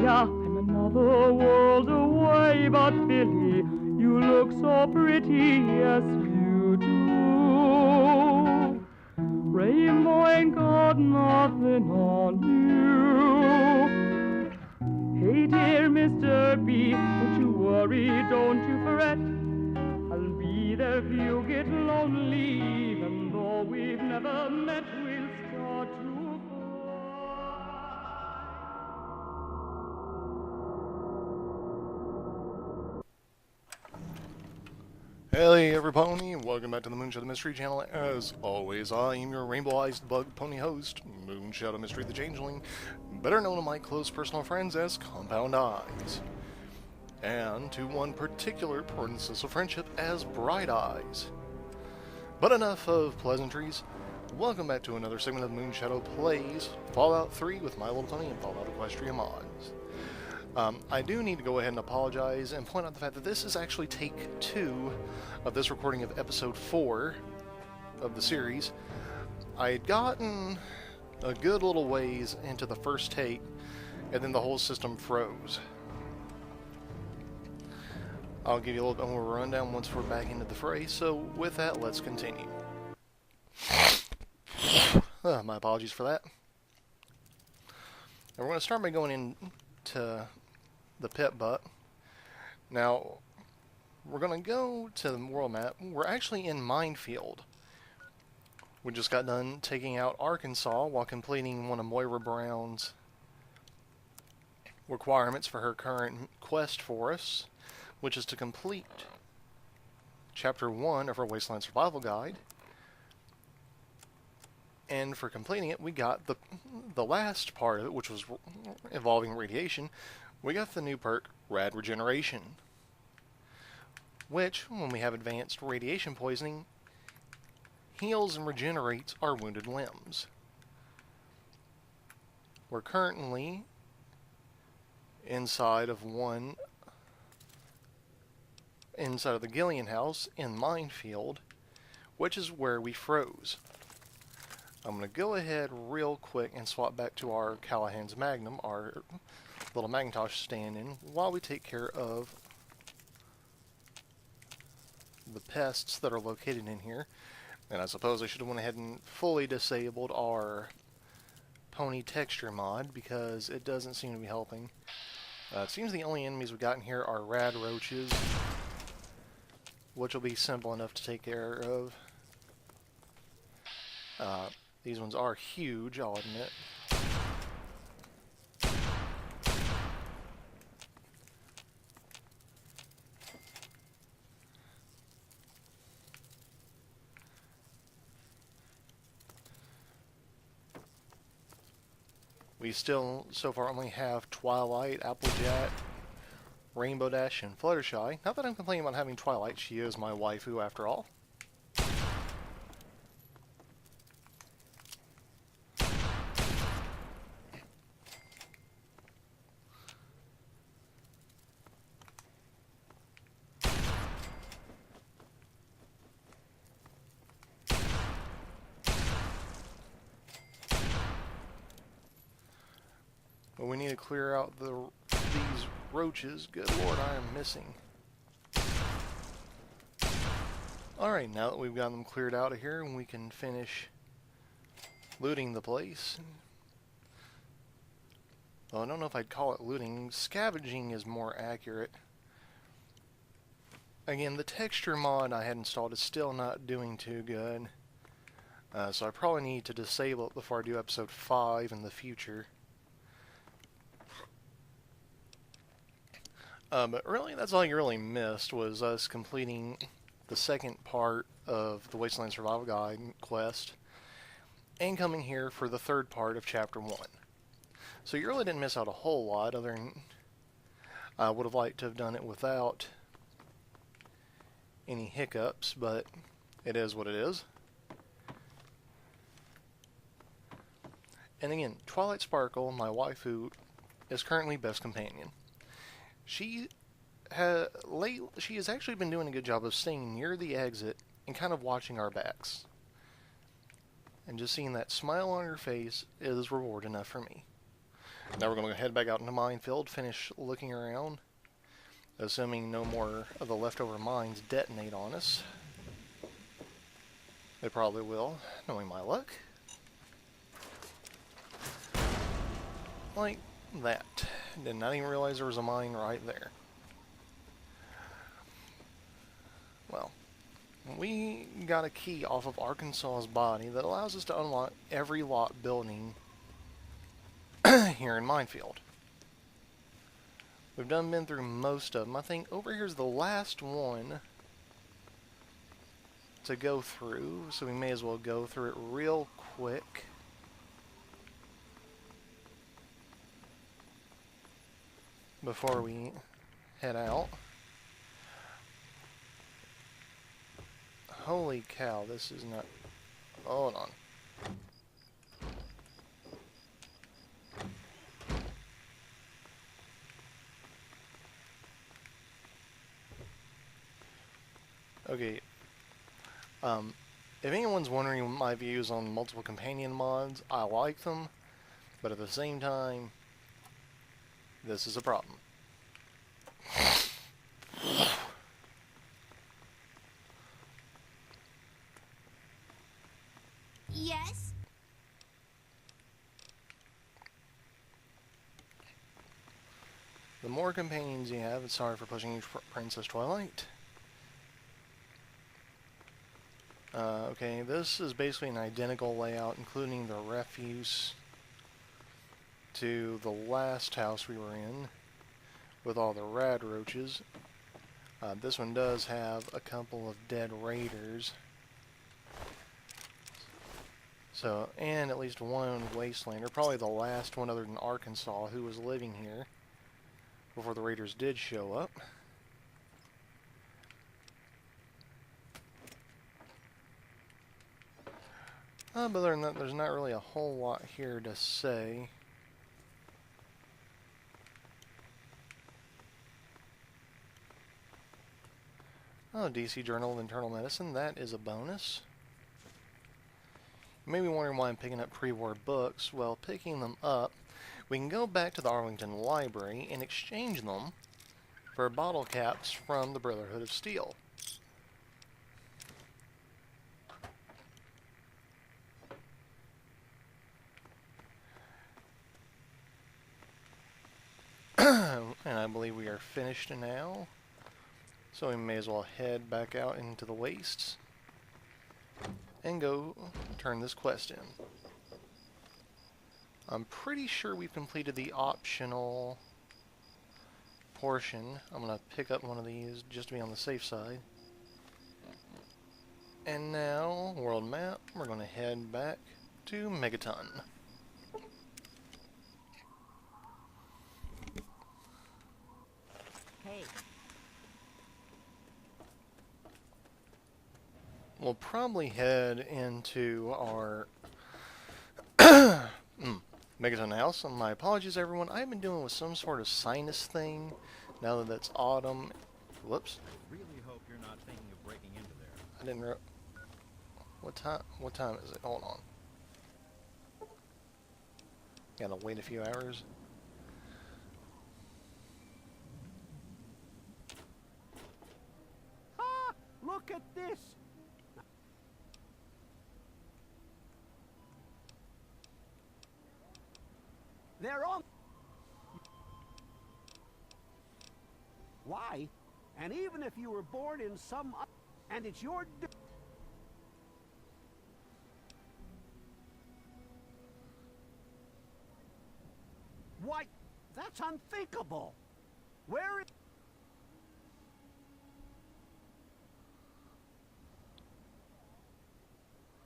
I'm another world away, but Billy, you look so pretty, yes you do. Rainbow ain't got nothing on you. Hey dear Mr. B, don't you worry, don't you fret. I'll be there if you get lonely, even though we've never met, we'll start to Hey everybody, and welcome back to the Moonshadow Mystery channel. As always, I am your rainbow-eyed bug pony host, Moonshadow Mystery the Changeling, better known to my close personal friends as Compound Eyes, and to one particular princess of friendship as Bright Eyes. But enough of pleasantries. Welcome back to another segment of Moonshadow Plays Fallout 3 with My Little Pony and Fallout Equestria mods. I do need to go ahead and apologize and point out the fact that this is actually take 2 of this recording of episode 4 of the series. I had gotten a good little ways into the first take, and then the whole system froze. I'll give you a little bit more of a rundown once we're back into the fray, so with that, let's continue. My apologies for that. And we're going to start by going into the pit butt. Now, we're going to go to the world map. We're actually in Minefield. We just got done taking out Arkansas while completing one of Moira Brown's requirements for her current quest for us, which is to complete Chapter 1 of her Wasteland Survival Guide. And for completing it, we got the last part of it, which was involving radiation. We got the new perk, Rad Regeneration, which, when we have advanced radiation poisoning, heals and regenerates our wounded limbs. We're currently inside of the Gillian house in Minefield, which is where we froze. I'm going to go ahead real quick and swap back to our Callahan's Magnum, our little Macintosh stand-in, while we take care of the pests that are located in here. And I suppose I should have went ahead and fully disabled our pony texture mod, because it doesn't seem to be helping. It seems the only enemies we got in here are rad roaches, which will be simple enough to take care of. These ones are huge, I'll admit. We still, so far, only have Twilight, Applejack, Rainbow Dash, and Fluttershy. Not that I'm complaining about having Twilight, she is my waifu after all. But we need to clear out these roaches. Good lord, I am missing. Alright, now that we've got them cleared out of here, we can finish looting the place. Well, I don't know if I'd call it looting. Scavenging is more accurate. Again, the texture mod I had installed is still not doing too good. So I probably need to disable it before I do episode 5 in the future. But really, that's all you really missed, was us completing the second part of the Wasteland Survival Guide quest, and coming here for the third part of Chapter 1. So you really didn't miss out a whole lot, other than I would have liked to have done it without any hiccups, but it is what it is. And again, Twilight Sparkle, my waifu, is currently best companion. She has actually been doing a good job of staying near the exit and kind of watching our backs. And just seeing that smile on her face is reward enough for me. Now we're going to head back out into Minefield, finish looking around, assuming no more of the leftover mines detonate on us. They probably will, knowing my luck. Like that. Did not even realize there was a mine right there. Well, we got a key off of Arkansas's body that allows us to unlock every lot building here in Minefield. We've been through most of them. I think over here's the last one to go through, so we may as well go through it real quick. Before we head out. Holy cow, this is not... Hold on. Okay. If anyone's wondering my views on multiple companion mods, I like them, but at the same time, this is a problem. Yes? The more companions you have, sorry for pushing you, Princess Twilight. Okay, this is basically an identical layout, including the refuse to the last house we were in, with all the rad roaches. This one does have a couple of dead raiders. So, and at least one wastelander, probably the last one other than Arkansas who was living here before the raiders did show up. But other than that, there's not really a whole lot here to say. Oh, DC Journal of Internal Medicine, that is a bonus. You may be wondering why I'm picking up pre-war books. Well, picking them up, we can go back to the Arlington Library and exchange them for bottle caps from the Brotherhood of Steel. And I believe we are finished now. So we may as well head back out into the wastes and go turn this quest in. I'm pretty sure we've completed the optional portion. I'm going to pick up one of these just to be on the safe side. And now, world map, we're going to head back to Megaton. Hey. We'll probably head into our Megaton house. My apologies, everyone. I've been dealing with some sort of sinus thing now that it's autumn. Whoops. Really hope you're not thinking of breaking into there. I didn't. What time is it? Hold on. Gotta wait a few hours. Ah! Look at this! They're on. Why? And even if you were born in some... and it's your... Why? That's unthinkable. Where is...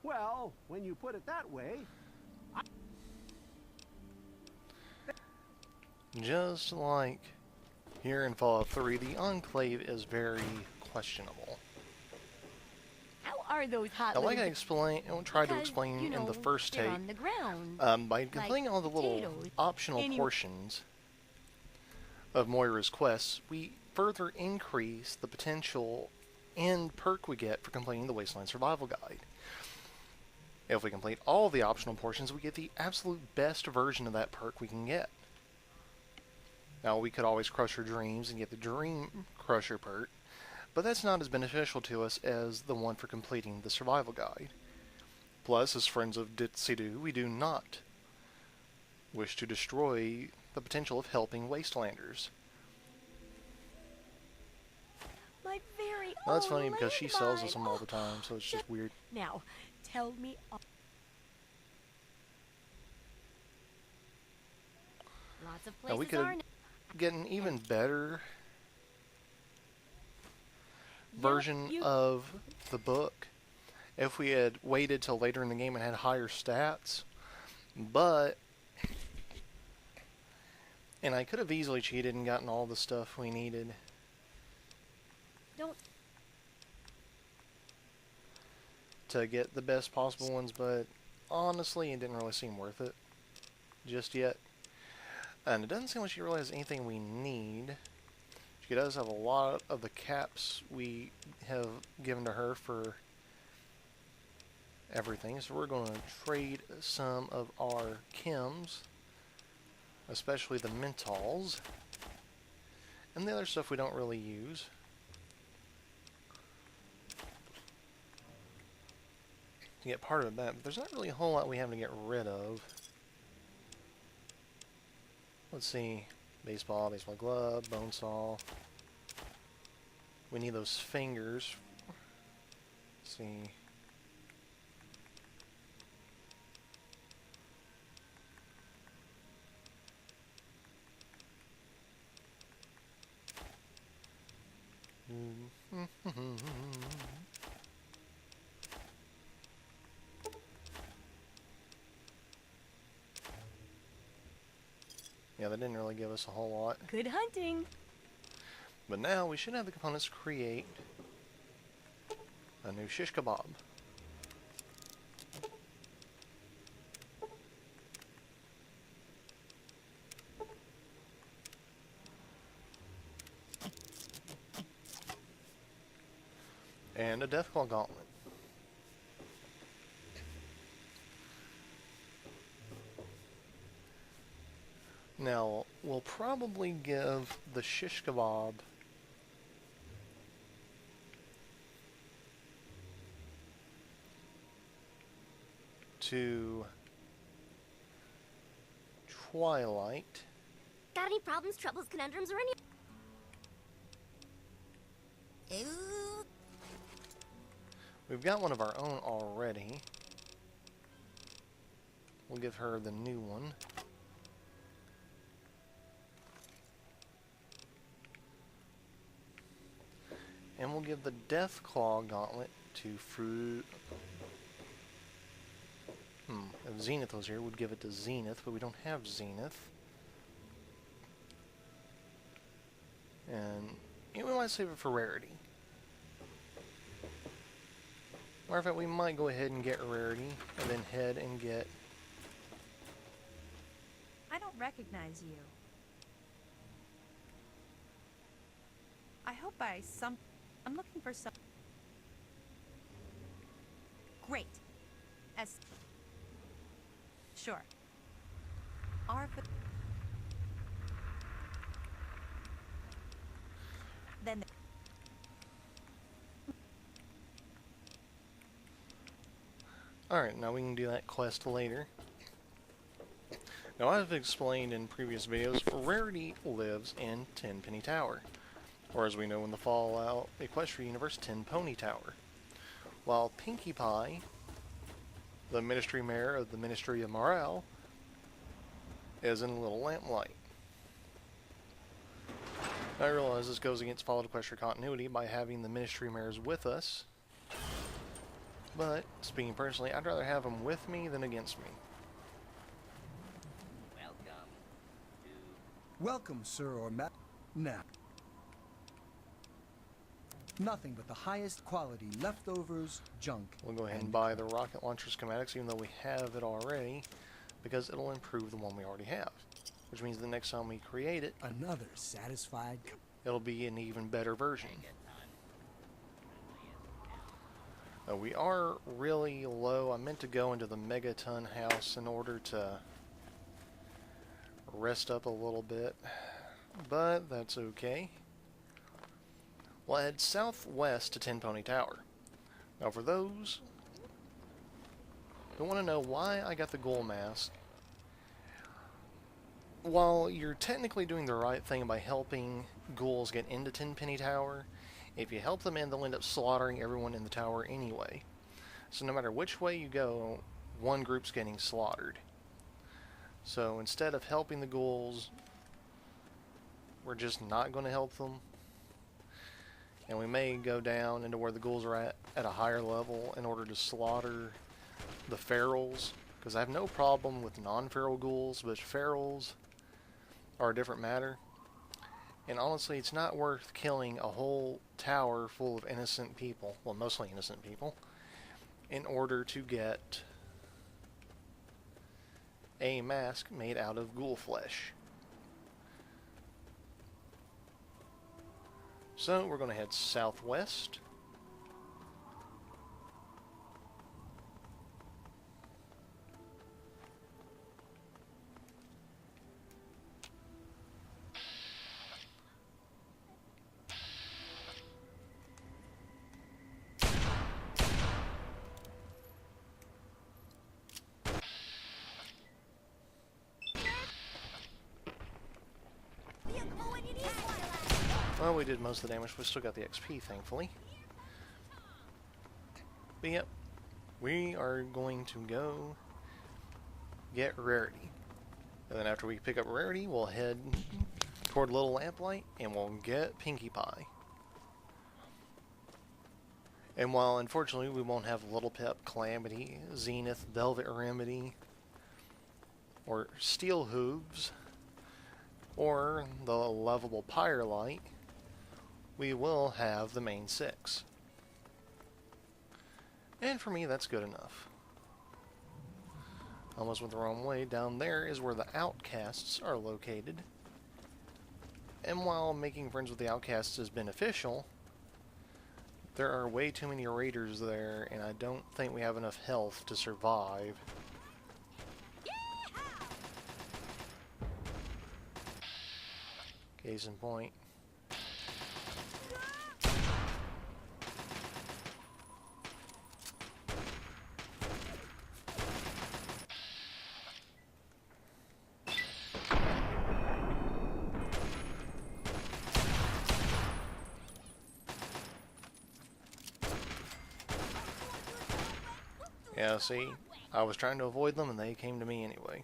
Well, when you put it that way... Just like here in Fallout 3, the Enclave is very questionable. How are those hot Now, like I little tried to explain you know, in the first they're take, on the ground. by completing all the little potatoes. optional Any- portions of Moira's quests, we further increase the potential and perk we get for completing the Wasteland Survival Guide. If we complete all the optional portions, we get the absolute best version of that perk we can get. Now, we could always crush our dreams and get the Dream Crusher perk, but that's not as beneficial to us as the one for completing the survival guide. Plus, as friends of Ditzy-Doo, we do not wish to destroy the potential of helping Wastelanders. My very Now, that's own funny because she sells us landmine. them all the time, so it's just weird. Now, tell me all. Lots of Now, we places are could get an even better Yeah, version you- of the book if we had waited till later in the game and had higher stats, but and I could have easily cheated and gotten all the stuff we needed Don't. to get the best possible ones, but honestly it didn't really seem worth it just yet. And it doesn't seem like she really has anything we need. She does have a lot of the caps we have given to her for everything, so we're going to trade some of our chems, especially the menthols, and the other stuff we don't really use. To get part of that, but there's not really a whole lot we have to get rid of. Let's see, baseball glove, bone saw. We need those fingers. Let's see. Yeah, that didn't really give us a whole lot. Good hunting. But now we should have the components to create a new shish kebab. And a Deathclaw Gauntlet. Now, we'll probably give the shish kebab to Twilight. Got any problems, troubles, conundrums, or any? Ooh. We've got one of our own already. We'll give her the new one. And we'll give the Deathclaw Gauntlet to Fruit. If Zenith was here, we'd give it to Zenith, but we don't have Zenith. And we might save it for Rarity. Matter of fact, we might go ahead and get Rarity, and then head and get... I don't recognize you. I hope I'm looking for some... Great. Sure. Then... Alright, now we can do that quest later. Now, I've explained in previous videos, Rarity lives in Tenpenny Tower, or as we know in the Fallout Equestria universe, Ten Pony Tower. While Pinkie Pie, the Ministry Mayor of the Ministry of Morale, is in Little Lamplight. I realize this goes against Fallout Equestria continuity by having the Ministry Mayors with us, but, speaking personally, I'd rather have them with me than against me. Welcome, sir or ma... Now. Nothing but the highest quality leftovers, junk. We'll go ahead and buy the rocket launcher schematics, even though we have it already, because it'll improve the one we already have. Which means the next time we create it, Another satisfied... it'll be an even better version. We are really low. I meant to go into the Megaton house in order to rest up a little bit. but that's okay. We'll head southwest to Tin Pony Tower. Now for those who want to know why I got the ghoul mask, while you're technically doing the right thing by helping ghouls get into Tenpenny Tower, if you help them in, they'll end up slaughtering everyone in the tower anyway. So no matter which way you go, one group's getting slaughtered. So instead of helping the ghouls, we're just not going to help them. And we may go down into where the ghouls are at a higher level in order to slaughter the ferals. Because I have no problem with non-feral ghouls, but ferals are a different matter. And honestly, it's not worth killing a whole tower full of innocent people, well, mostly innocent people, in order to get a mask made out of ghoul flesh. So we're going to head southwest. Well, we did most of the damage, we still got the XP, thankfully. But yep, we are going to go get Rarity. And then after we pick up Rarity, we'll head toward Little Lamplight, and we'll get Pinkie Pie. And while, unfortunately, we won't have Little Pep, Calamity, Zenith, Velvet Remedy, or Steel Hooves, or the lovable Pyrelight, we will have the main 6. And for me, that's good enough. Almost went the wrong way. Down there is where the outcasts are located. And while making friends with the outcasts is beneficial, there are way too many raiders there, and I don't think we have enough health to survive. Case in point. Yeah, see, I was trying to avoid them and they came to me anyway.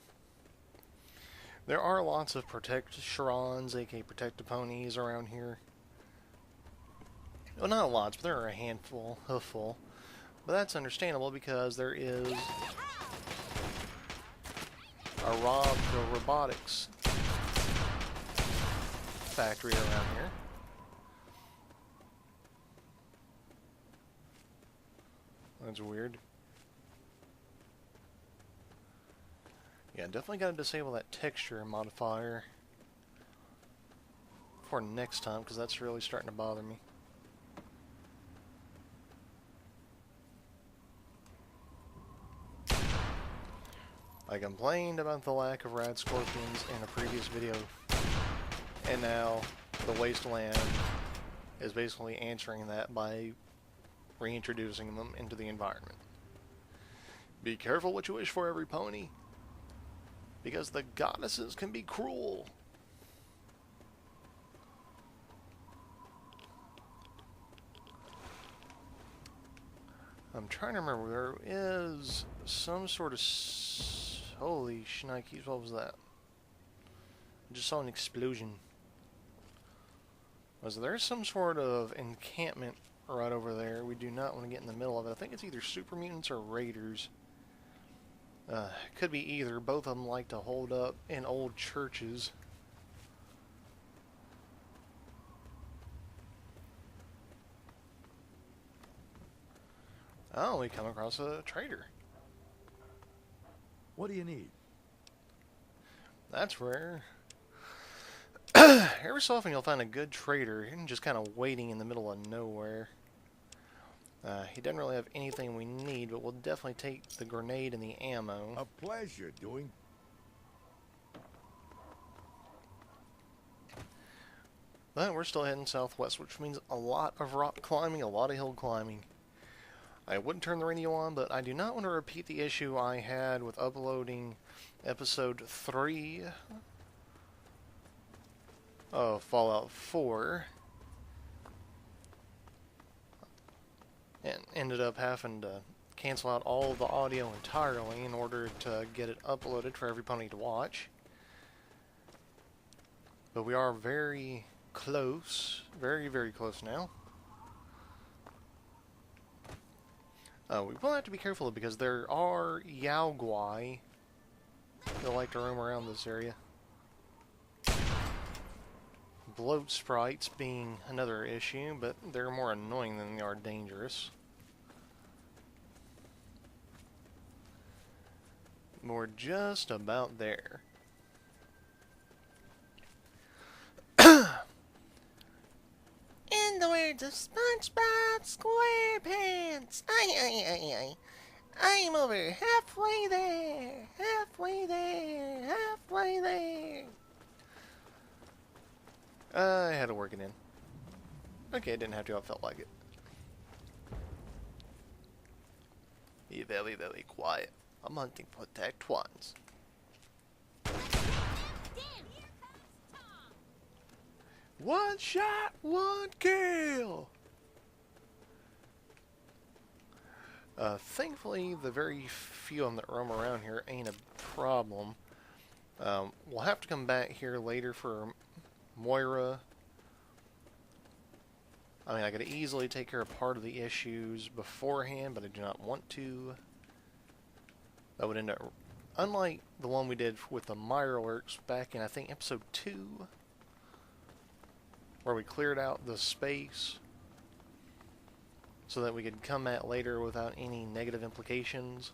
There are lots of Protectrons, aka Protect-A-Ponies, around here. Well, not lots, but there are a handful, full. But that's understandable because there is a robotics factory around here. That's weird. Yeah, definitely got to disable that texture modifier for next time, because that's really starting to bother me. I complained about the lack of rad scorpions in a previous video, and now the Wasteland is basically answering that by reintroducing them into the environment. Be careful what you wish for, every pony, because the goddesses can be cruel. I'm trying to remember, there is some sort of... Holy shnikes, what was that? I just saw an explosion. Was there some sort of encampment right over there? We do not want to get in the middle of it. I think it's either super mutants or raiders. Could be either. Both of them like to hold up in old churches. Oh, we come across a trader. What do you need? That's rare. Every so often you'll find a good trader just kind of waiting in the middle of nowhere. He doesn't really have anything we need, but we'll definitely take the grenade and the ammo. A pleasure doing. But we're still heading southwest, which means a lot of rock climbing, a lot of hill climbing. I wouldn't turn the radio on, but I do not want to repeat the issue I had with uploading episode 3 of Fallout 4. And ended up having to cancel out all of the audio entirely in order to get it uploaded for every pony to watch. But we are very close, very, very close now. We will have to be careful because there are Yaogwai that like to roam around this area. Bloat sprites being another issue, but they're more annoying than they are dangerous. We're just about there. In the words of SpongeBob SquarePants, I'm over halfway there, halfway there, halfway there. I had to work it in. Okay, I didn't have to, I felt like it. Be very, very quiet. I'm hunting protect ones. One shot, one kill! Thankfully, the very few of them that roam around here ain't a problem. We'll have to come back here later for Moira. I mean, I could easily take care of part of the issues beforehand, but I do not want to. That would end up, unlike the one we did with the Mirrorworks back in, I think, episode 2, where we cleared out the space so that we could come at later without any negative implications.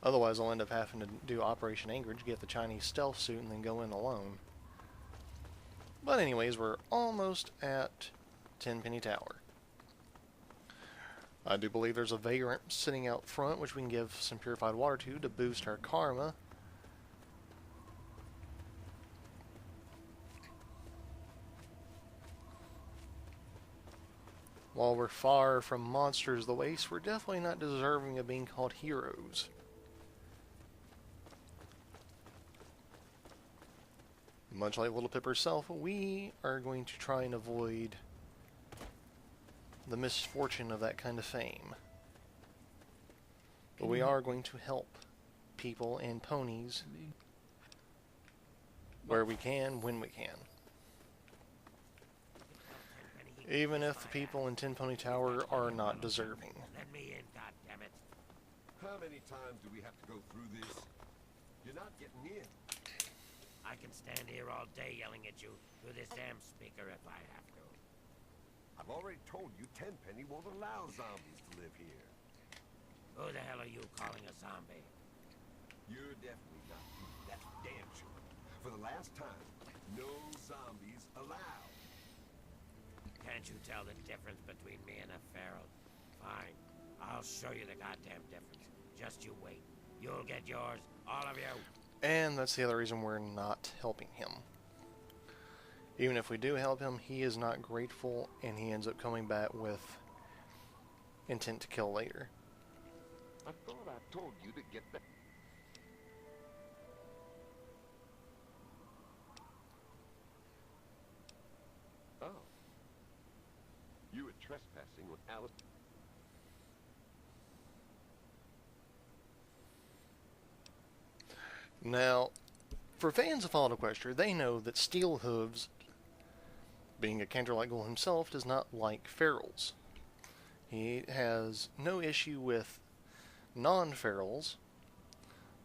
Otherwise, I'll end up having to do Operation Anchorage, get the Chinese stealth suit, and then go in alone. But anyways, we're almost at Tenpenny Tower. I do believe there's a vagrant sitting out front, which we can give some purified water to boost our karma. While we're far from monsters of the waste, we're definitely not deserving of being called heroes. Much like Little Pip herself, we are going to try and avoid the misfortune of that kind of fame. But we are going to help people and ponies where we can, when we can. Even if the people in Tenpenny Tower are not deserving. Let me in, goddammit. How many times do we have to go through this? You're not getting in. I can stand here all day yelling at you through this damn speaker if I have to. I've already told you Tenpenny won't allow zombies to live here. Who the hell are you calling a zombie? You're definitely not. That's damn sure. For the last time, no zombies allowed. Can't you tell the difference between me and a feral? Fine. I'll show you the goddamn difference. Just you wait. You'll get yours, all of you. And that's the other reason we're not helping him. Even if we do help him, he is not grateful, and he ends up coming back with intent to kill later. I thought I told you to get back. Oh. You were trespassing with Alice. Now, for fans of Fallout Equestria, they know that Steel Hooves, being a Canterlite Ghoul himself, does not like ferals. He has no issue with non-ferals,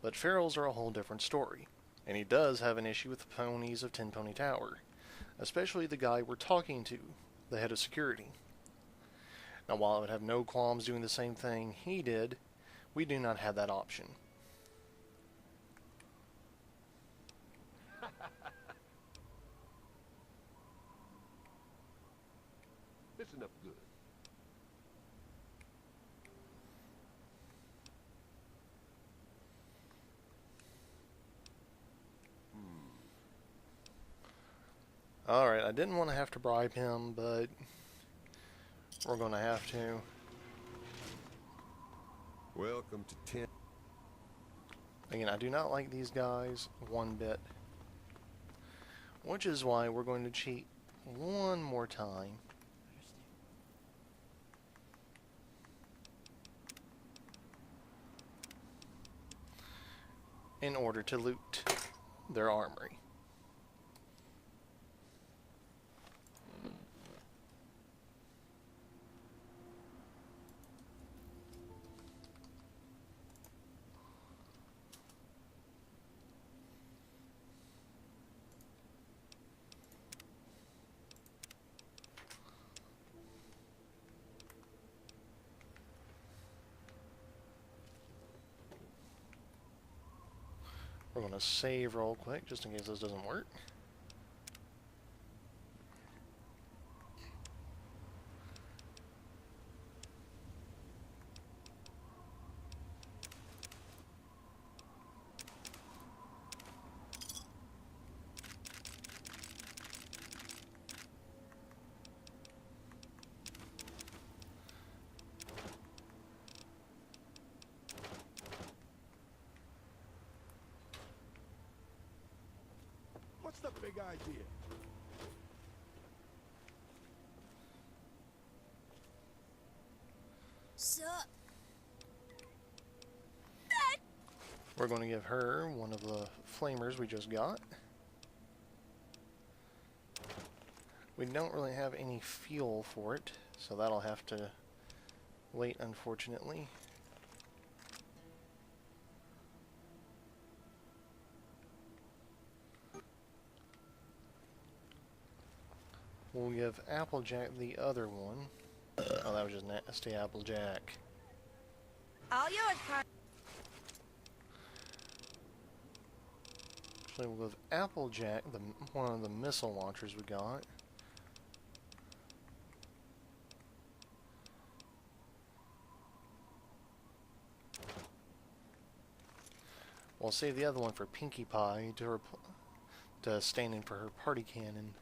but ferals are a whole different story. And he does have an issue with the ponies of Tenpenny Tower, especially the guy we're talking to, the head of security. Now, while I would have no qualms doing the same thing he did, we do not have that option. Listen up good. Alright, I didn't want to have to bribe him, but we're going to have to. Welcome to 10. Again, I do not like these guys one bit. Which is why we're going to cheat one more time. In order to loot their armory. We're going to save real quick, just in case this doesn't work. What's the big idea? Sup? We're going to give her one of the flamers we just got. We don't really have any fuel for it, so that'll have to wait, unfortunately. We'll give Applejack the other one. Oh, that was just nasty Applejack. All yours, Carl. Actually, we'll give Applejack one of the missile launchers we got. We'll save the other one for Pinkie Pie to stand in for her party cannon.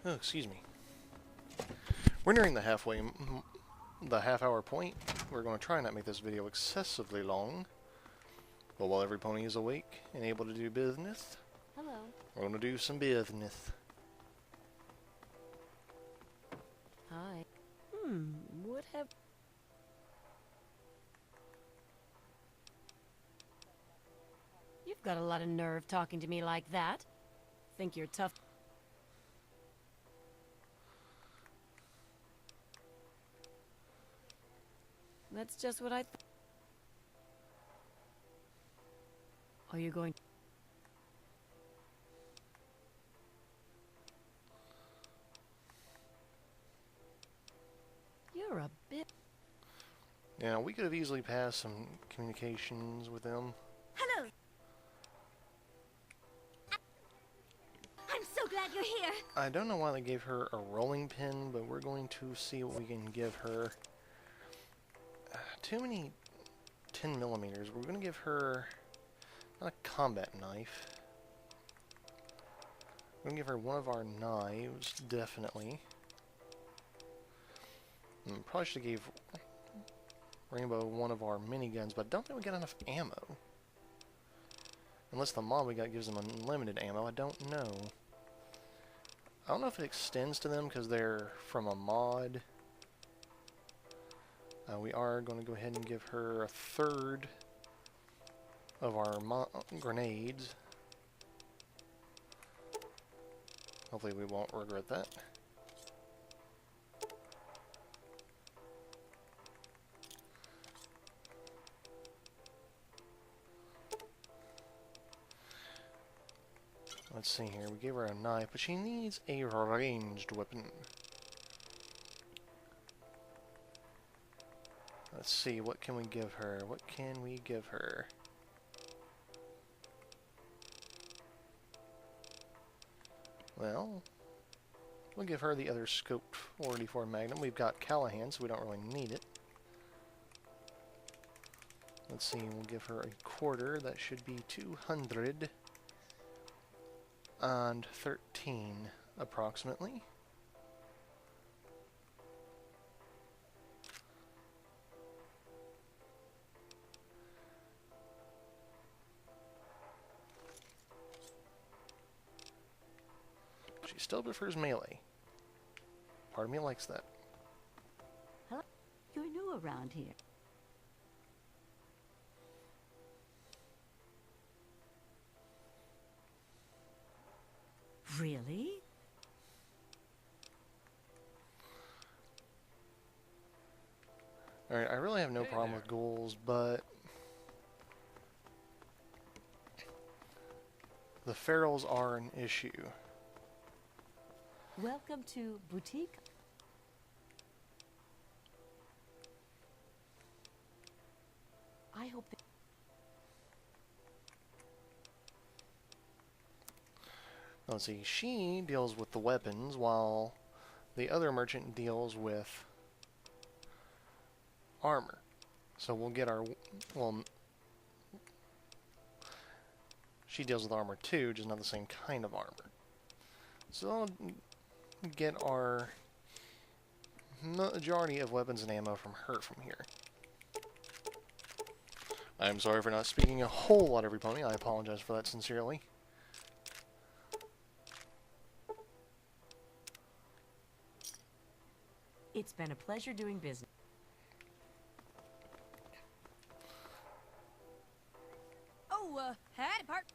Oh, excuse me. We're nearing the half-hour point. We're going to try and not make this video excessively long. But while every pony is awake and able to do business, Hello. we're going to do some business. Hi. Would have... You've got a lot of nerve talking to me like that. Think you're tough. That's just what I thought. Are you going... You're a bit... Yeah, we could have easily passed some communications with them. Hello! I'm so glad you're here! I don't know why they gave her a rolling pin, but we're going to see what we can give her. Too many 10mm. We're going to give her not a combat knife. We're going to give her one of our knives, definitely. Probably should have gave Rainbow one of our miniguns, but I don't think we got enough ammo. Unless the mod we got gives them unlimited ammo, I don't know. I don't know if it extends to them because they're from a mod. We are going to go ahead and give her a third of our grenades. Hopefully we won't regret that. Let's see here. We gave her a knife, but she needs a ranged weapon. Let's see, what can we give her? What can we give her? Well, we'll give her the other scoped 44 Magnum. We've got Callahan, so we don't really need it. Let's see, we'll give her a quarter. That should be 200. and 13, approximately. She still prefers melee. Part of me likes that. Hello? You're new around here. Really? Alright, I really have no problem with ghouls, but the ferals are an issue. Welcome to Boutique. I hope that Let's see, she deals with the weapons, while the other merchant deals with armor. So we'll get our, well, she deals with armor too, just not the same kind of armor. So I'll get our majority of weapons and ammo from her from here. I'm sorry for not speaking a whole lot, everybody. I apologize for that sincerely. it's been a pleasure doing business. Oh, howdy, part.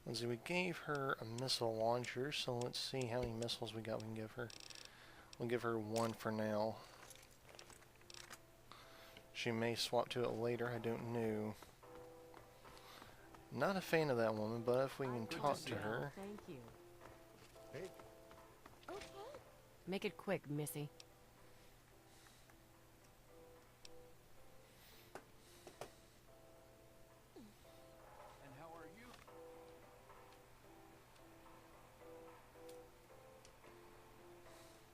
Let's see, we gave her a missile launcher, so let's see how many missiles we got we can give her. We'll give her one for now. She may swap to it later, I don't know. Not a fan of that woman, but if we can talk to her. Thank you. Hey, Okay. Make it quick, Missy. And how are you?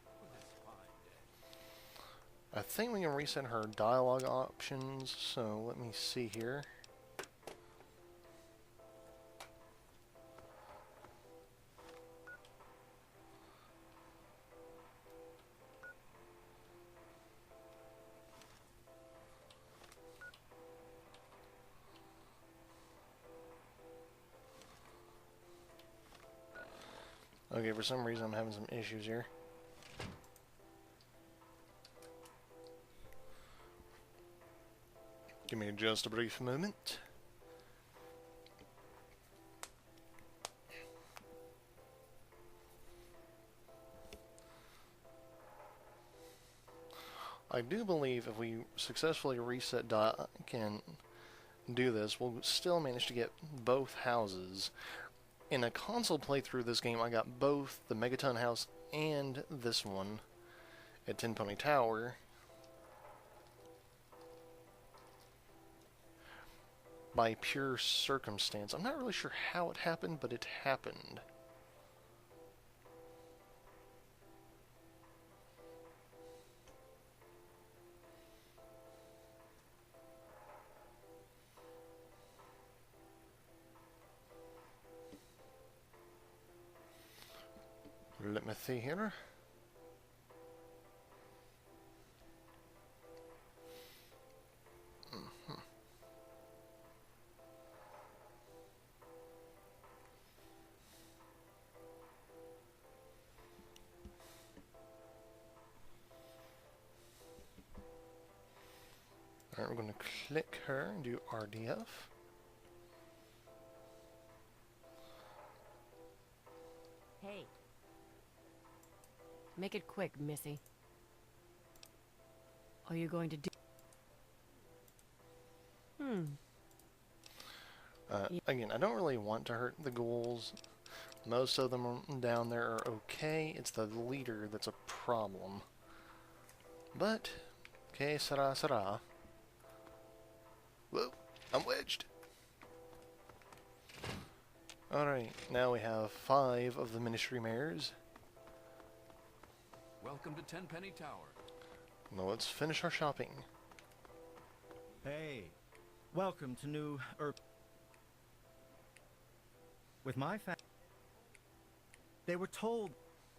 For this fine day. I think we can reset her dialogue options, so let me see here. Okay, for some reason I'm having some issues here. Give me just a brief moment. I do believe if we successfully reset can do this, we'll still manage to get both houses. In a console playthrough of this game, I got both the Megaton house and this one at Tin Pony Tower. By pure circumstance. I'm not really sure how it happened, but it happened. Let me see here. Alright, we're going to click her and do RDF. Hey. Make it quick, Missy. Are you going to do... Again, I don't really want to hurt the ghouls. Most of them down there are okay. It's the leader that's a problem. But, okay, sara sara. Whoa, I'm wedged. Alright, now we have 5 of the Ministry Mares. Welcome to Tenpenny Tower. Now let's finish our shopping. Hey, welcome to New With my they were told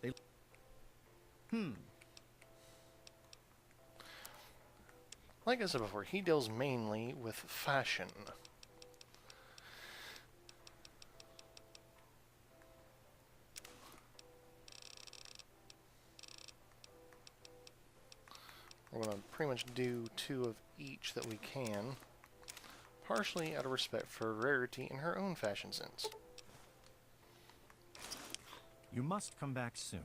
they... Like I said before, he deals mainly with fashion. We're going to pretty much do 2 of each that we can, partially out of respect for Rarity and her own fashion sense. You must come back soon.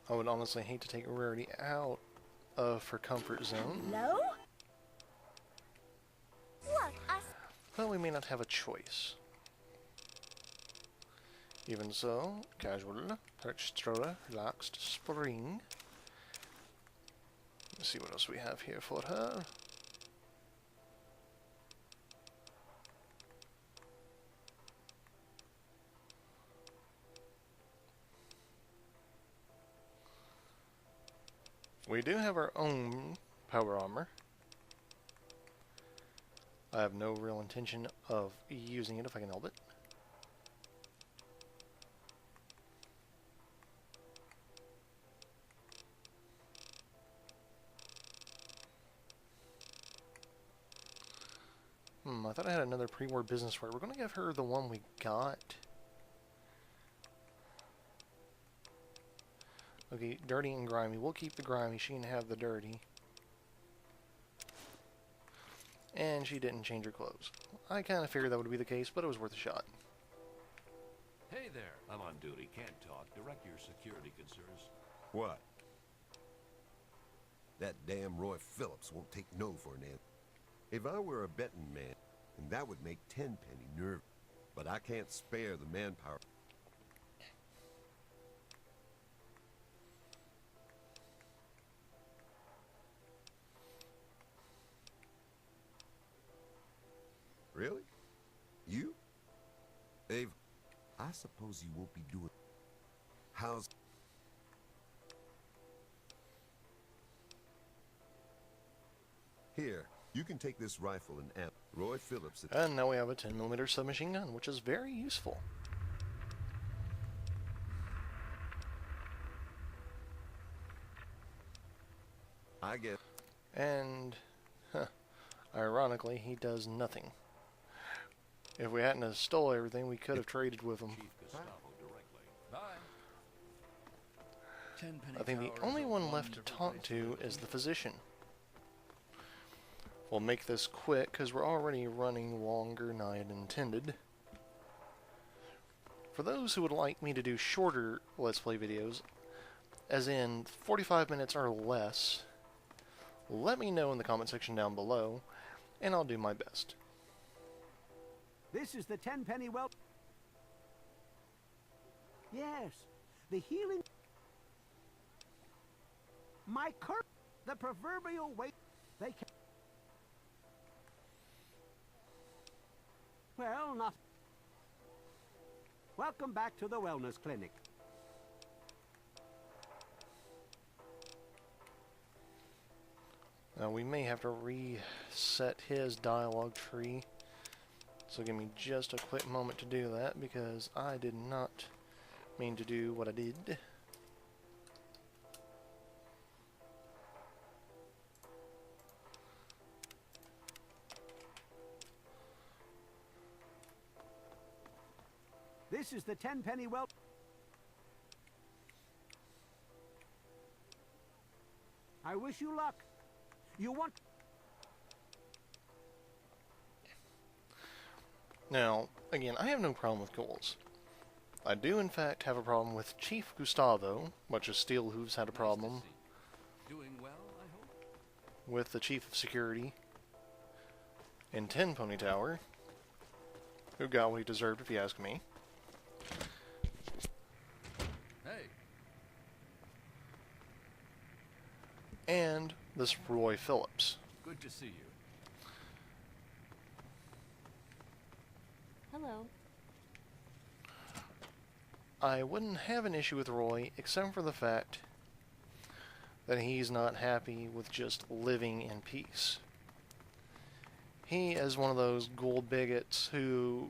I would honestly hate to take Rarity out of her comfort zone. Hello? Look, But we may not have a choice. Even so, casual, extra, relaxed, spring. Let's see what else we have here for her. We do have our own power armor. I have no real intention of using it if I can help it. I thought I had another pre-war business wear. We're going to give her the one we got. Okay, dirty and grimy. We'll keep the grimy. She can have the dirty. And she didn't change her clothes. I kind of figured that would be the case, but it was worth a shot. Hey there. I'm on duty. Can't talk. Direct your security concerns. What? That damn Roy Phillips won't take no for an answer. If I were a betting man, and that would make Tenpenny nervous. But I can't spare the manpower. Really? You? Ava, I suppose you won't be doing... How's... Here, you can take this rifle and amp. Roy Phillips... And now we have a 10mm submachine gun, which is very useful. I guess... And, ironically, he does nothing. If we hadn't have stole everything, we could have traded with him. I think the only one left to talk to is the physician. We'll make this quick, because we're already running longer than I had intended. For those who would like me to do shorter Let's Play videos, as in 45 minutes or less, let me know in the comment section down below, and I'll do my best. This is the Tenpenny well... Yes, the healing... My curse, the proverbial weight... They can... Well, not... Welcome back to the wellness clinic. Now we may have to reset his dialogue tree. So give me just a quick moment to do that, because I did not mean to do what I did. This is the Tenpenny well... I wish you luck. You want... Now, again, I have no problem with goals. I do, in fact, have a problem with Chief Gustavo, much as Steelhooves had a problem Doing well, I hope. with the Chief of Security in Tenpenny Tower, who got what he deserved, if you ask me. Hey. And this Roy Phillips. Good to see you. Hello. I wouldn't have an issue with Roy, except for the fact that he's not happy with just living in peace. He is one of those ghoul bigots who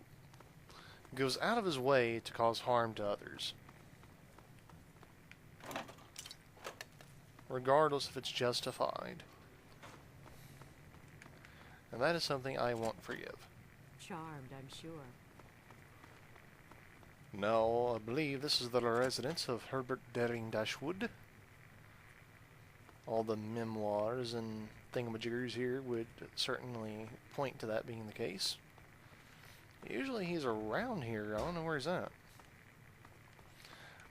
goes out of his way to cause harm to others, regardless if it's justified. And that is something I won't forgive. Charmed, I'm sure. No, I believe this is the residence of Herbert Daring Dashwood. All the memoirs and thingamajiggers here would certainly point to that being the case. Usually he's around here. I don't know where he's at.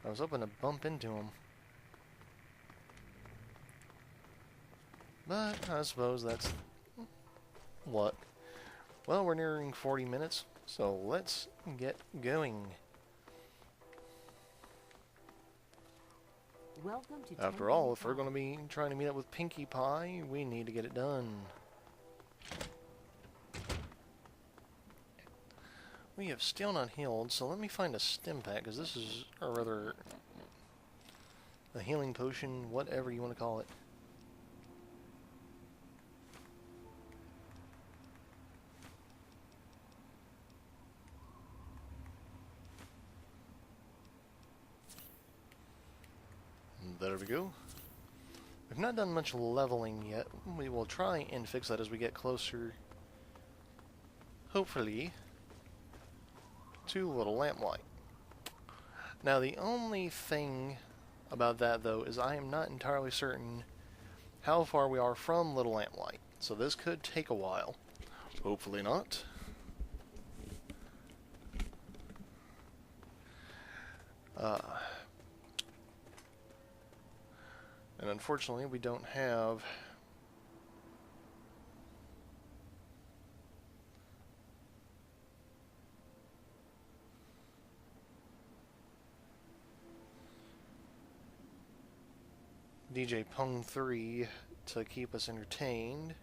I was hoping to bump into him. But I suppose that's what. Well, we're nearing 40 minutes, so let's get going. Welcome to After all, if we're going to be trying to meet up with Pinkie Pie, we need to get it done. We have still not healed, so let me find a stim pack, because this is, or rather, a healing potion, whatever you want to call it. There we go. We've not done much leveling yet. We will try and fix that as we get closer, hopefully, to Little Lamplight. Now, the only thing about that, though, is I am not entirely certain how far we are from Little Lamplight. So this could take a while. Hopefully not. And unfortunately, we don't have DJ Pong 3 to keep us entertained.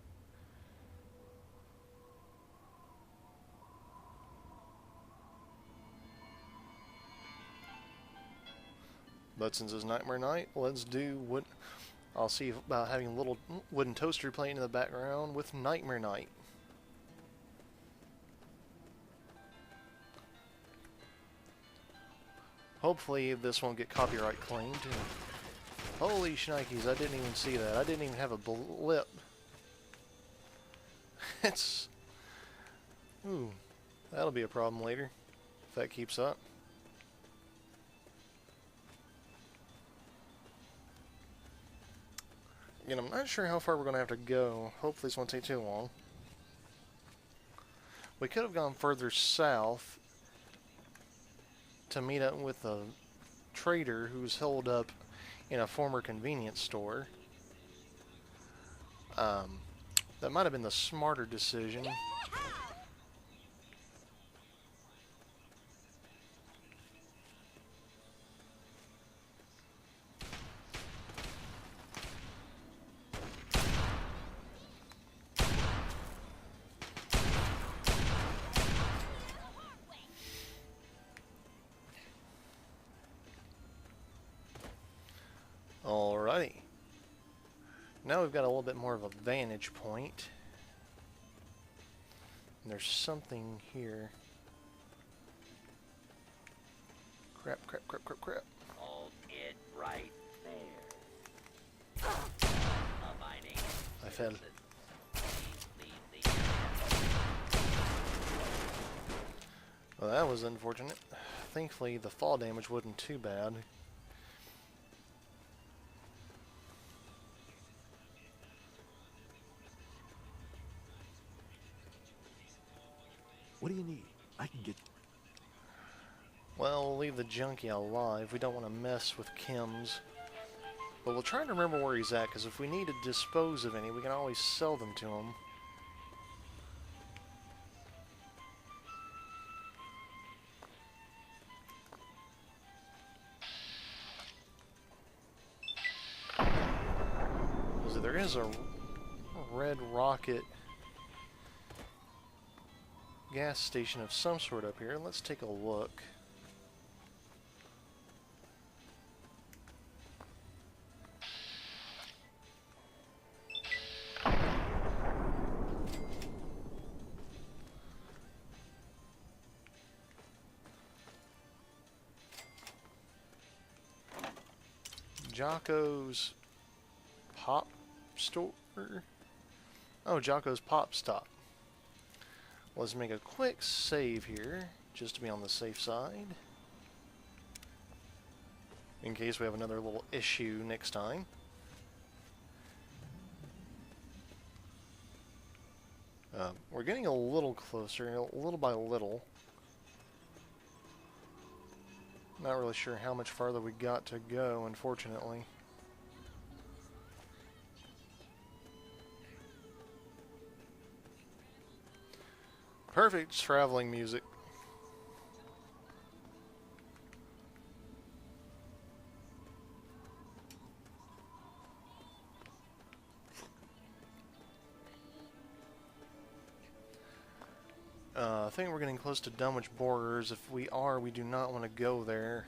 But since it's Nightmare Night, let's do what I'll see about having a little wooden toaster playing in the background with Nightmare Night. Hopefully this won't get copyright claimed. Holy shnikes, I didn't even see that. I didn't even have a blip. It's... Ooh, that'll be a problem later, if that keeps up. Again, I'm not sure how far we're going to have to go. Hopefully this won't take too long. We could have gone further south to meet up with a trader who's held up in a former convenience store. That might have been the smarter decision. Alrighty. Now we've got a little bit more of a vantage point. And there's something here. Crap, crap, crap, crap, crap. Hold it right there. My name I fell. Well, that was unfortunate. Thankfully, the fall damage wasn't too bad. What do you need? I can get... Well, we'll leave the junkie alive. We don't want to mess with Kim's. But we'll try to remember where he's at, because if we need to dispose of any, we can always sell them to him. So there is a Red Rocket gas station of some sort up here. Let's take a look. Jocko's Pop Store? Oh, Jocko's Pop Stop. Let's make a quick save here, just to be on the safe side. In case we have another little issue next time. We're getting a little closer, little by little. Not really sure how much farther we got to go, unfortunately. Perfect traveling music. I think we're getting close to Dunwich borders. If we are, we do not want to go there.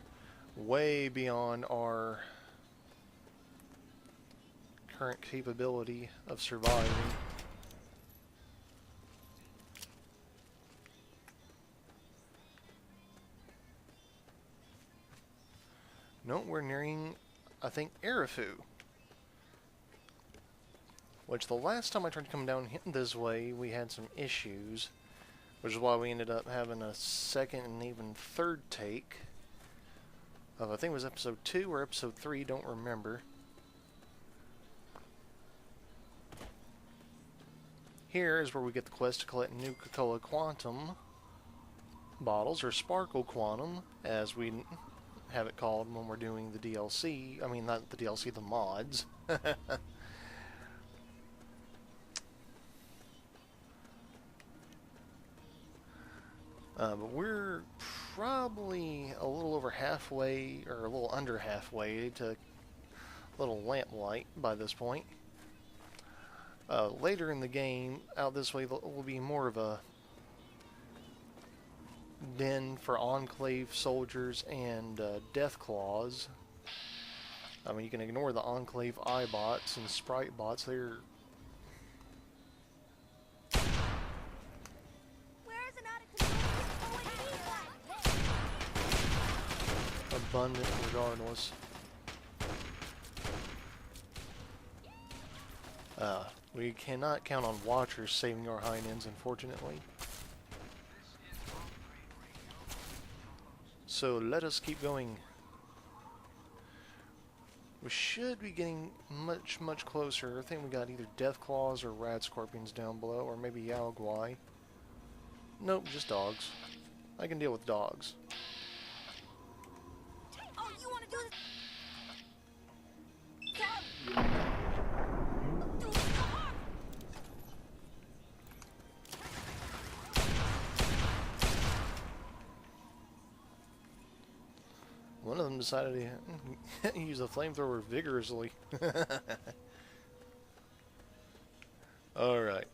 Way beyond our current capability of surviving. No, we're nearing, I think, Erifu. Which the last time I tried to come down this way, we had some issues. Which is why we ended up having a second and even third take of, I think it was episode 2 or episode 3, don't remember. Here is where we get the quest to collect Nuka-Cola Quantum bottles, or Sparkle Quantum, as we have it called when we're doing the DLC. I mean, not the DLC, the mods. But we're probably a little over halfway, or a little under halfway, to Little Lamplight by this point. Later in the game, out this way, will be more of a den for Enclave soldiers and Death Claws. I mean, you can ignore the Enclave iBots and Sprite bots. They're abundant regardless. We cannot count on Watchers saving our hind ends, unfortunately. So let us keep going. We should be getting much, much closer. I think we got either Death Claws or Rad Scorpions down below, or maybe Yaogwai. Nope, just dogs. I can deal with dogs. Oh, you want to do this? One of them decided to use the flamethrower vigorously. Alright.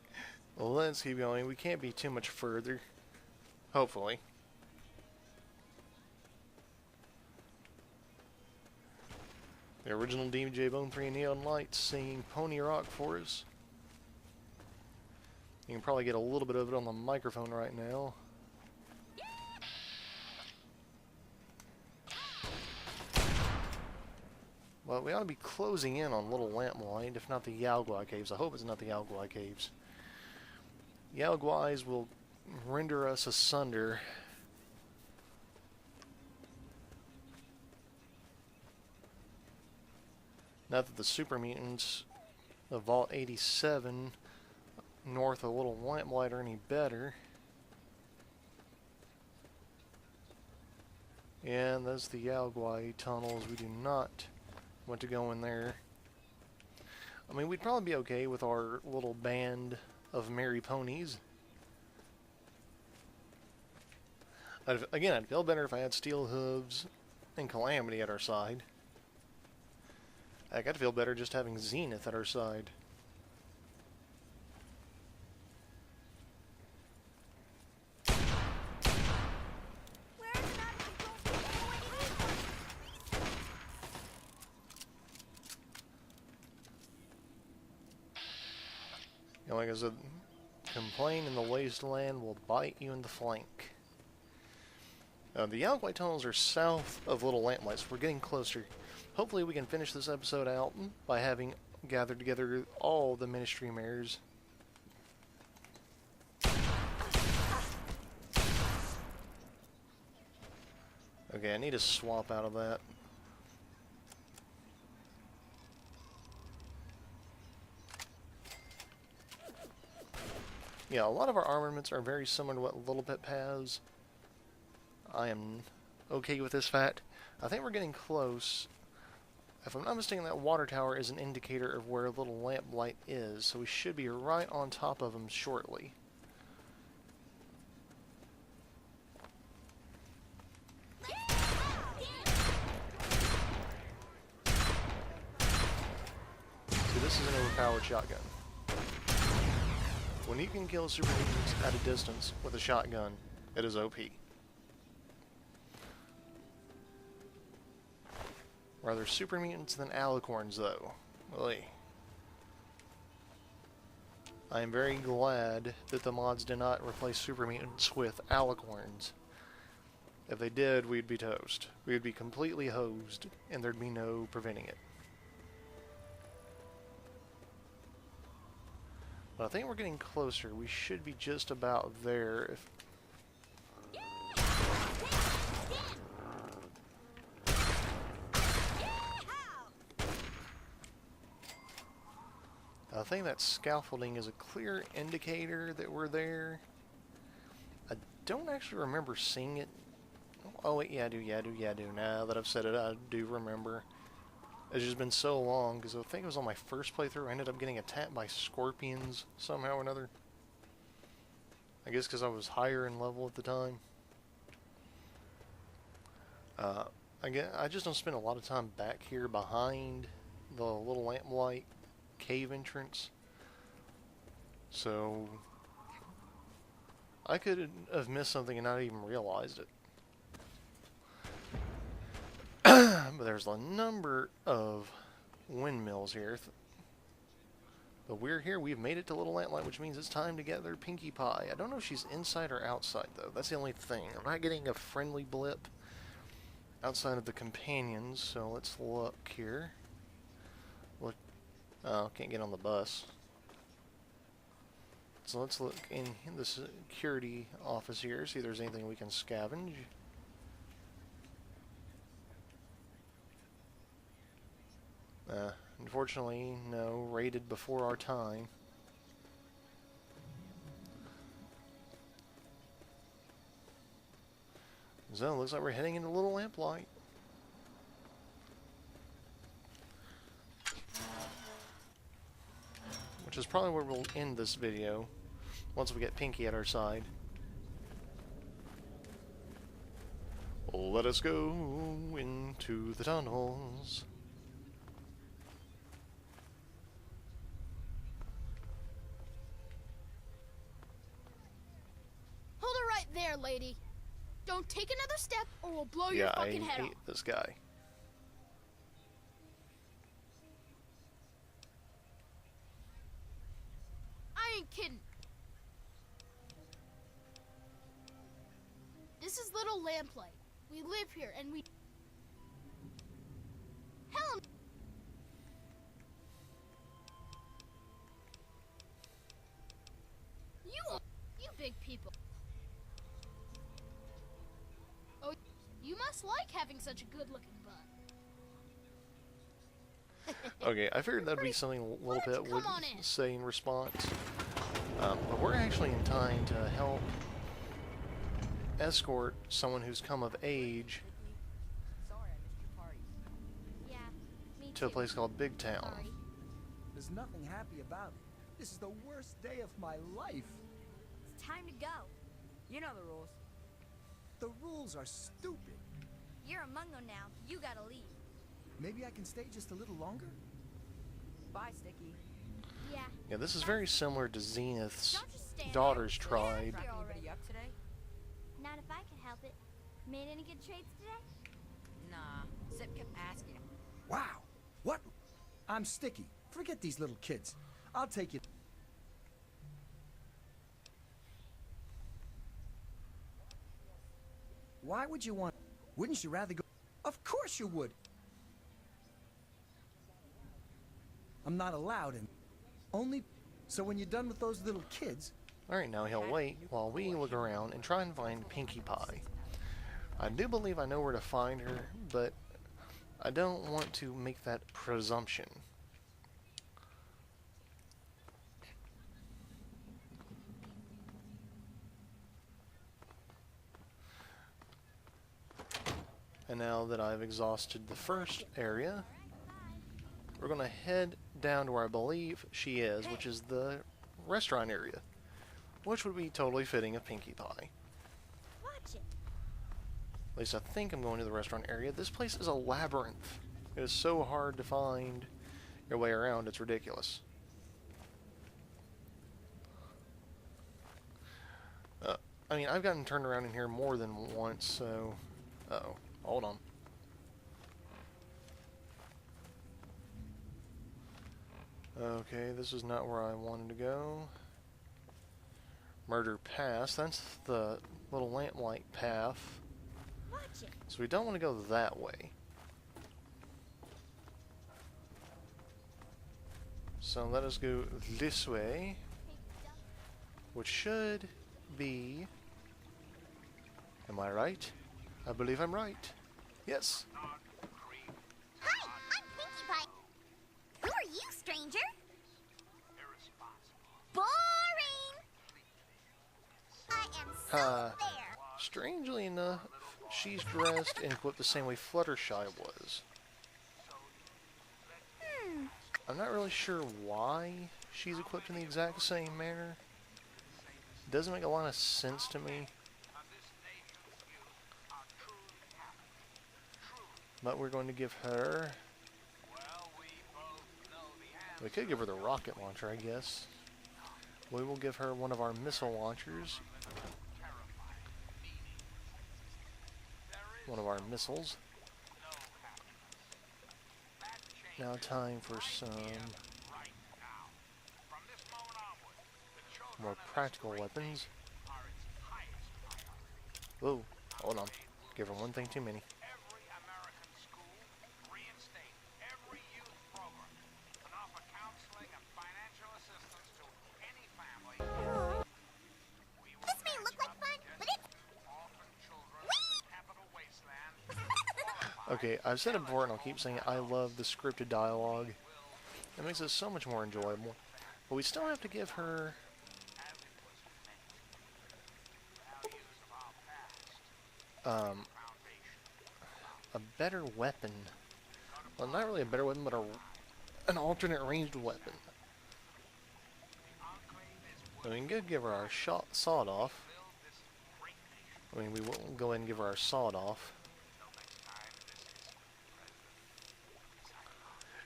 Well, let's keep going. We can't be too much further. Hopefully. The original DJ Bone 3 Neon Lights singing Pony Rock for us. You can probably get a little bit of it on the microphone right now. Well, we ought to be closing in on Little Lamplight, if not the Yaogwai Caves. I hope it's not the Yaogwai Caves. Yaogwais will render us asunder. Not that the super mutants of Vault 87 north of Little Lamplight are any better. Yeah, and that's the Yaogwai tunnels. We do not want to go in there. I mean, we'd probably be okay with our little band of merry ponies. Again, I'd feel better if I had Steel Hooves and Calamity at our side. Heck, I'd feel better just having Zenith at our side. And like I said, complain in the wasteland will bite you in the flank. The Yaogwai tunnels are south of Little Lamplight, so we're getting closer. hopefully we can finish this episode out by having gathered together all the Ministry mares. Okay, I need to swap out of that. Yeah, a lot of our armaments are very similar to what Little Pip has. I am okay with this fact. I think we're getting close. If I'm not mistaken, that water tower is an indicator of where Little Lamplight is, so we should be right on top of him shortly. See, this is an overpowered shotgun. When you can kill super mutants at a distance with a shotgun, it is OP. Rather super mutants than alicorns, though. Oy. I am very glad that the mods did not replace super mutants with alicorns. If they did, we'd be toast. We would be completely hosed, and there'd be no preventing it. But I think we're getting closer. We should be just about there. If I think that scaffolding is a clear indicator that we're there. I don't actually remember seeing it. Oh wait, yeah I do. Now that I've said it, I do remember. It's just been so long, because I think it was on my first playthrough, I ended up getting attacked by scorpions somehow or another. I guess because I was higher in level at the time. I just don't spend a lot of time back here behind the little lamplight cave entrance. So I could have missed something and not even realized it. But there's a number of windmills here. But we're here. We've made it to Little Lamplight, which means it's time to get their Pinkie Pie. I don't know if she's inside or outside, though. That's the only thing. I'm not getting a friendly blip outside of the companions, so let's look here. Look. Oh, can't get on the bus. So let's look in the security office here, see if there's anything we can scavenge. Unfortunately, no. Raided before our time. So, looks like we're heading into Little Lamplight. Which is probably where we'll end this video, once we get Pinkie at our side. Let us go into the tunnels. There, lady. Don't take another step or we'll blow your fucking head off. Yeah, I hate this guy. I ain't kidding. This is Little Lamplight. We live here and we... Hell... You big people. You must like having such a good-looking butt. Okay, I figured that'd be something Little Pip would say in response. But we're actually in time to help escort someone who's come of age to a place called Big Town. There's nothing happy about it. This is the worst day of my life. It's time to go. You know the rules. The rules are stupid. You're a Mungo now. You gotta leave. Maybe I can stay just a little longer? Bye, Sticky. Yeah, this is very similar to Zenith's daughter's tribe. You already up today? Not if I can help it. Made any good trades today? Nah. Zip kept asking. Wow. What? I'm Sticky. Forget these little kids. I'll take you. Why would you want... Wouldn't you rather go... Of course you would. I'm not allowed in. Only... So when you're done with those little kids... Alright, now he'll wait while we look around and try and find Pinkie Pie. I do believe I know where to find her, but I don't want to make that presumption. And now that I've exhausted the first area, we're going to head down to where I believe she is, which is the restaurant area, which would be totally fitting of Pinkie Pie. Watch it. At least I think I'm going to the restaurant area. This place is a labyrinth. It is so hard to find your way around, it's ridiculous. I mean, I've gotten turned around in here more than once, so... Uh-oh. Hold on. Okay, this is not where I wanted to go. Murder Pass. That's the little lamplight path. Watch it. So we don't want to go that way. So let us go this way, which should be... Am I right? I believe I'm right. Yes. Hi, I'm Pinkie Pie. Who are you, stranger? Boring. I am so fair. Strangely enough, she's dressed and equipped the same way Fluttershy was. I'm not really sure why she's equipped in the exact same manner. Doesn't make a lot of sense to me. But we're going to give her... We could give her the rocket launcher, I guess. We will give her one of our missile launchers. One of our missiles. Now time for some more practical weapons. Whoa, hold on. Give her one thing too many. This may look like fun, but it's... Okay, I've said it before and I'll keep saying it. I love the scripted dialogue. It makes it so much more enjoyable. But we still have to give her... a better weapon. Well, not really a better weapon, but an alternate ranged weapon. I mean, we could give her our sawed-off. I mean, we won't go ahead and give her our sawed-off.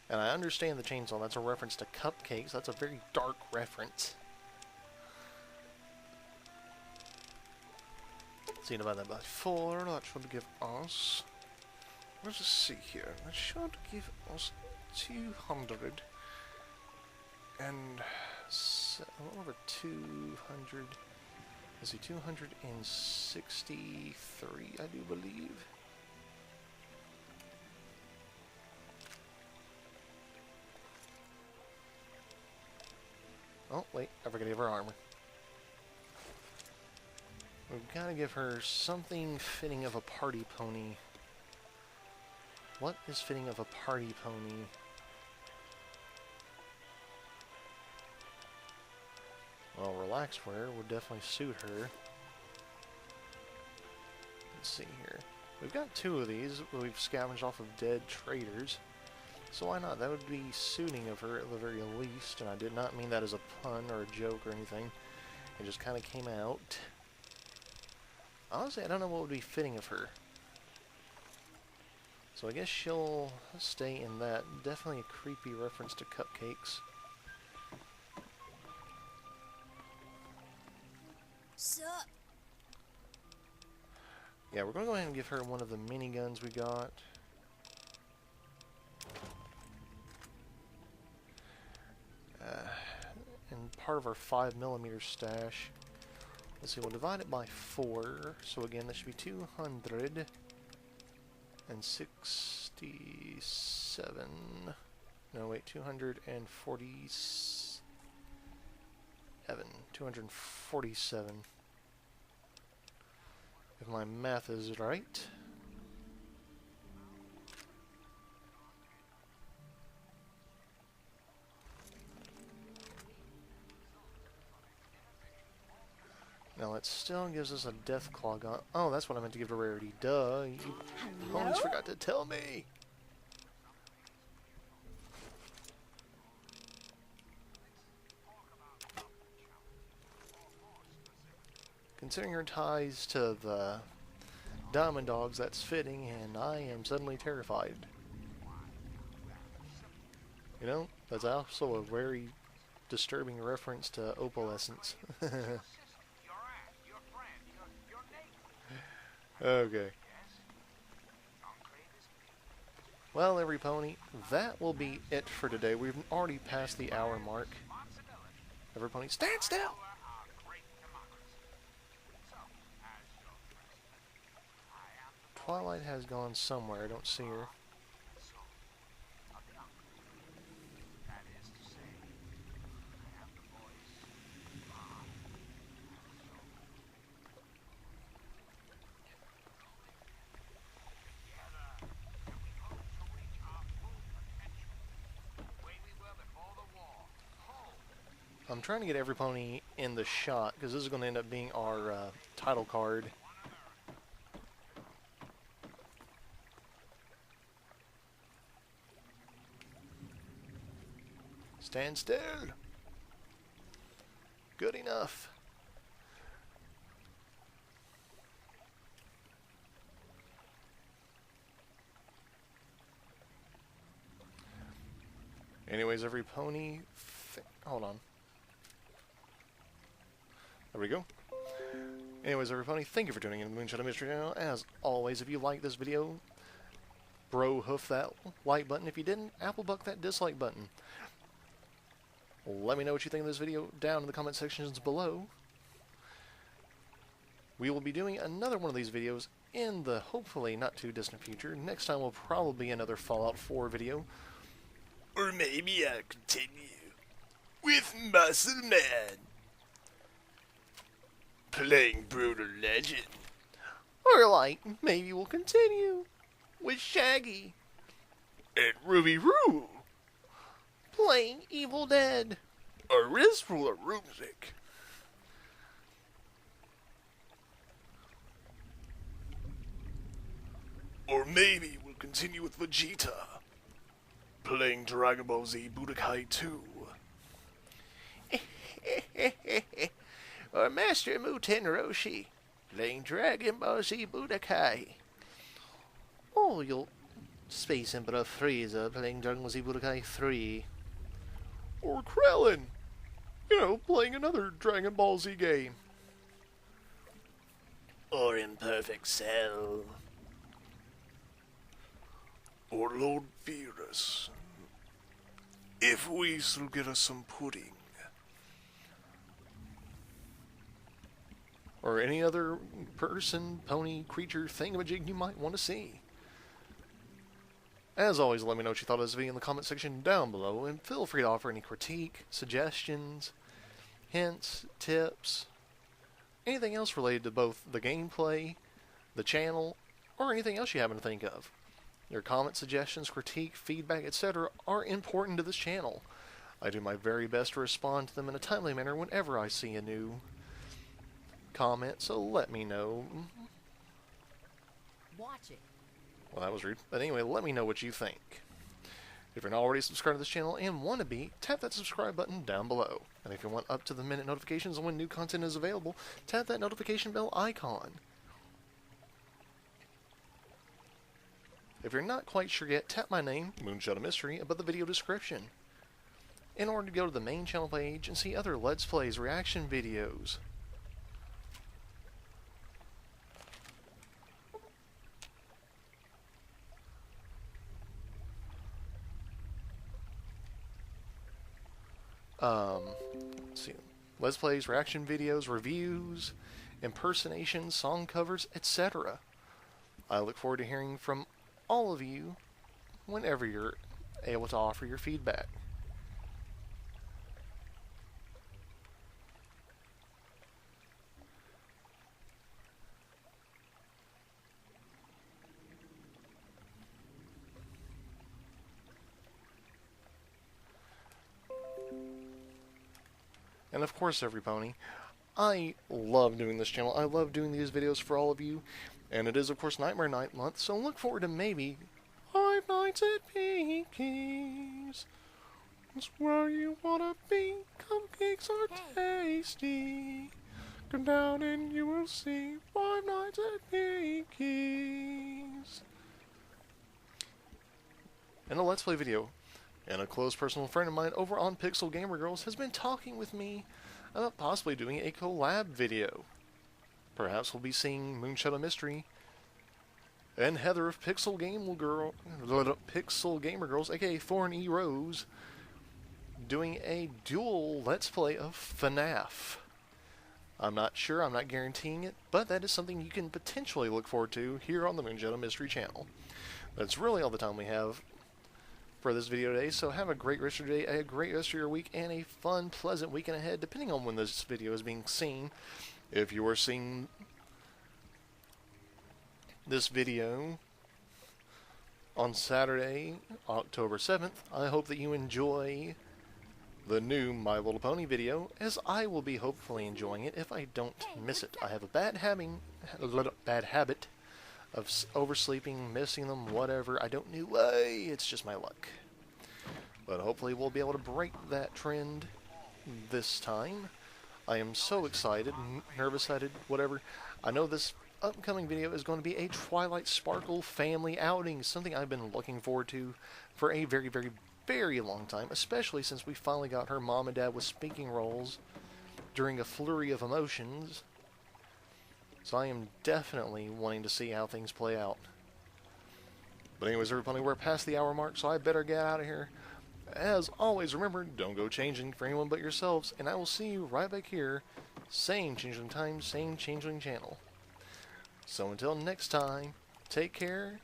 And I understand the chainsaw. That's a reference to cupcakes. That's a very dark reference. See, divided that by 4. That should give us... Let's just see here. That should give us 200. And... over 200... Let's see, 263, I do believe. Oh, wait, I forgot to give her armor. We've got to give her something fitting of a party pony. What is fitting of a party pony? Well, relaxed wear would definitely suit her. Let's see here. We've got 2 of these we've scavenged off of dead traders. So why not? That would be suiting of her at the very least. And I did not mean that as a pun or a joke or anything. It just kind of came out. Honestly, I don't know what would be fitting of her. So I guess she'll stay in that. Definitely a creepy reference to cupcakes. Sup? Yeah, we're going to go ahead and give her one of the miniguns we got. And part of our 5mm stash. Let's see, we'll divide it by 4. So again, that should be 267. No, wait, 247. 247. If my math is right. Now it still gives us a death claw gun. Oh, that's what I meant to give to rarity. Duh, you ponies forgot to tell me. Considering your ties to the Diamond Dogs, that's fitting, and I am suddenly terrified. You know, that's also a very disturbing reference to opalescence. Okay. Well, every pony, that will be it for today. We've already passed the hour mark. Every pony, stand still! Twilight has gone somewhere. I don't see her. I'm trying to get every pony in the shot, because this is going to end up being our title card. Stand still. Good enough. Anyways, every pony... Hold on. There we go. Anyways, everybody, thank you for tuning in to the Moonshadow Mystery channel. As always, if you like this video, bro hoof that like button. If you didn't, apple buck that dislike button. Let me know what you think of this video down in the comment sections below. We will be doing another one of these videos in the hopefully not too distant future. Next time will probably be another Fallout 4 video. Or maybe I'll continue with Muscle Man. Playing Brutal Legend. Or like, maybe we'll continue with Shaggy and Ruby Roo playing Evil Dead. A wristful of music. Or maybe we'll continue with Vegeta playing Dragon Ball Z Budokai 2. Or Master Muten Roshi playing Dragon Ball Z Budokai. Or you'll Space Emperor Frieza playing Dragon Ball Z Budokai 3. Or Krillin, you know, playing another Dragon Ball Z game. Or Imperfect Cell. Or Lord Virus. If Weasel get us some pudding. Or any other person, pony, creature, thingamajig you might want to see. As always, let me know what you thought of this video in the comment section down below, and feel free to offer any critique, suggestions, hints, tips, anything else related to both the gameplay, the channel, or anything else you happen to think of. Your comments, suggestions, critique, feedback, etc. are important to this channel. I do my very best to respond to them in a timely manner whenever I see a new comment, so let me know. Watch it. Well, that was rude. But anyway, let me know what you think. If you're not already subscribed to this channel and want to be, tap that subscribe button down below. And if you want up-to-the-minute notifications on when new content is available, tap that notification bell icon. If you're not quite sure yet, tap my name, Moonshadow Mystery, above the video description, in order to go to the main channel page and see other Let's Plays, reaction videos. Let's see, Let's Plays, reaction videos, reviews, impersonations, song covers, etc. I look forward to hearing from all of you whenever you're able to offer your feedback. And of course, every pony, I love doing this channel. I love doing these videos for all of you. And it is, of course, Nightmare Night month, so look forward to maybe 5 nights at Pinky's. That's where you wanna be. Cupcakes are tasty. Come down and you will see 5 nights at Pinky's. In a Let's Play video, and a close personal friend of mine over on Pixel Gamer Girls has been talking with me about possibly doing a collab video. Perhaps we'll be seeing Moonshadow Mystery and Heather of Pixel Gamer Girls, aka Foreign E Rose, doing a dual Let's Play of FNAF. I'm not sure, I'm not guaranteeing it, but that is something you can potentially look forward to here on the Moonshadow Mystery channel. That's really all the time we have for this video today, so have a great rest of your day, a great rest of your week, and a fun, pleasant weekend ahead, depending on when this video is being seen. If you are seeing this video on Saturday, October 7th, I hope that you enjoy the new My Little Pony video, as I will be hopefully enjoying it if I don't miss it. I have a bad habit of oversleeping, missing them, whatever. I don't know why, it's just my luck. But hopefully we'll be able to break that trend this time. I am so excited, nervous-headed, whatever. I know this upcoming video is going to be a Twilight Sparkle family outing, something I've been looking forward to for a very, very, very long time, especially since we finally got her mom and dad with speaking roles during a flurry of emotions. So I am definitely wanting to see how things play out. But anyways, everybody, we're past the hour mark, so I better get out of here. As always, remember, don't go changing for anyone but yourselves, and I will see you right back here, same Changeling time, same Changeling channel. So until next time, take care,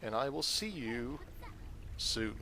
and I will see you soon.